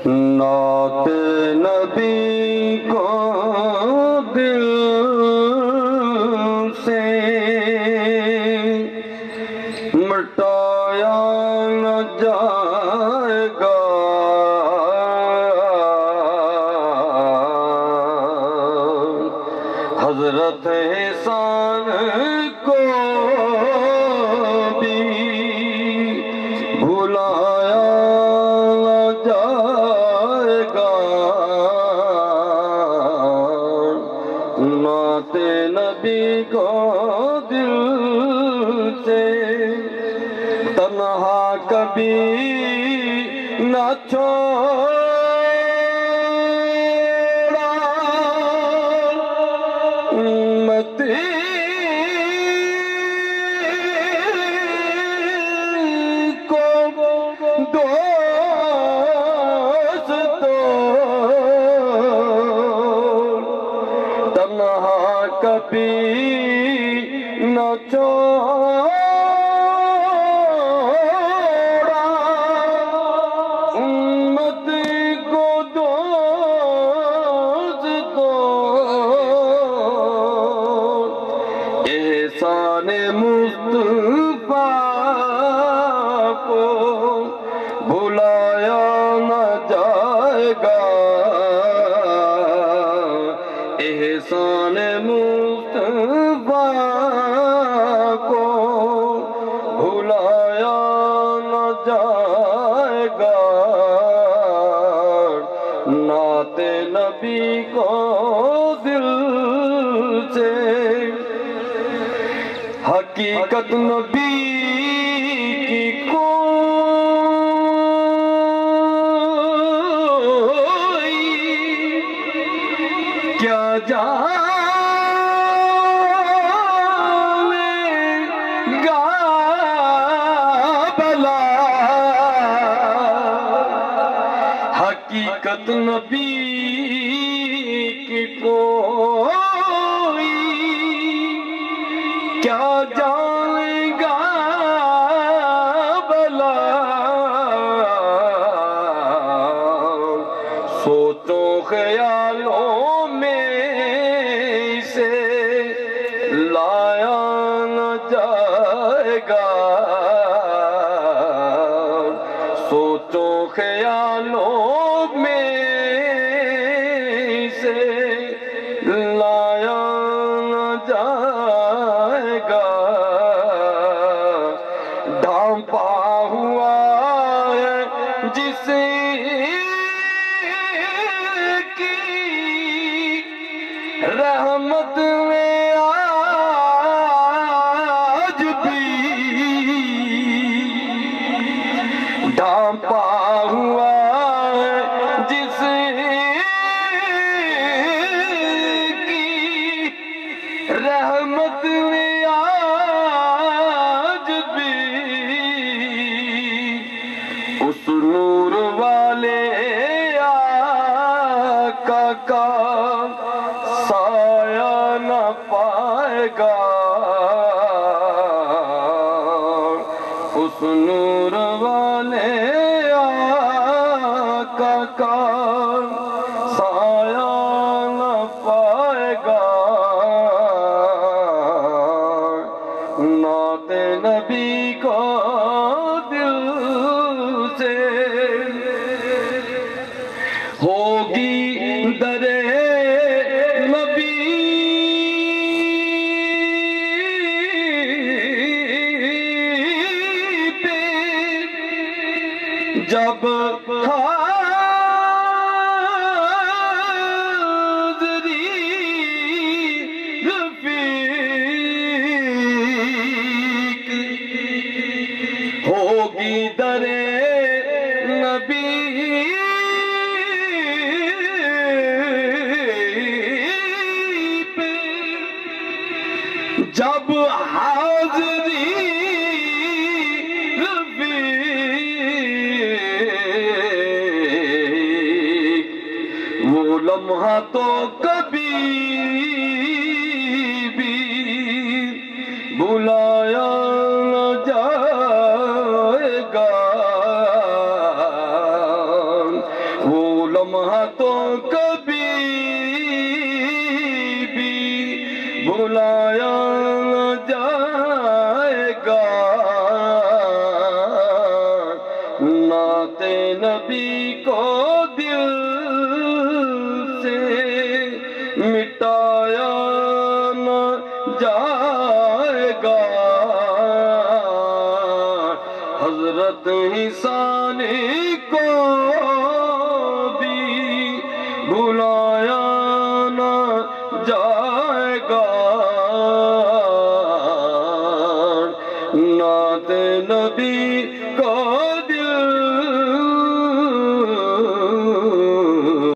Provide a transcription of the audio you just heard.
نعت نبی کو دل سے مٹایا نہ جائے گا، حضرت احسان کو بھی بھلایا نہ جائے گا، نعت نبی کو دل سے تنہا کبھی نہ چھوڑا، امتی کو دوست تو تنہا کبھی نہ چھوڑا، امتی کو دوست تو احسان مصطفیٰ کو بھلایا نہ جائے گا، احسان مصطفیٰ کو بھلایا نہ جائے گا، نعت نبی کو دل سے حقیقت نبی کی کوئی کیا جانے گا بھلا، حقیقت نبی کی کوئی کیا جانے گا بھلا، سوچوں خیالوں میں اسے لایا نہ جائے گا، سوچوں خیالوں میں اسے لایا نہ جائے گا، ڈھانپا ہوا ہے جسے کی رحمت میں آج بھی، ڈھانپا ہوا ہے جسے کی رحمت میں آج بھی، اس نور والے آقا کا سایہ نہ پائے گا، اس نور والے آقا کا سایہ نہ پائے گا، نعت نبی کو دل سے ہوگی درے نبی پہ جب حاضری رفیق ہوگی درے نبی پہ جب حاضری رفیق، وہ لمحہ تو کبھی بھی بلایا نہ جائے گا، وہ لمحہ تو کبھی بھی بھلایا نہ جائے گا، نعت نبی کو دل سے مٹایا نہ جائے گا، حضرت حسانی کو بھی بھلایا نہ جائے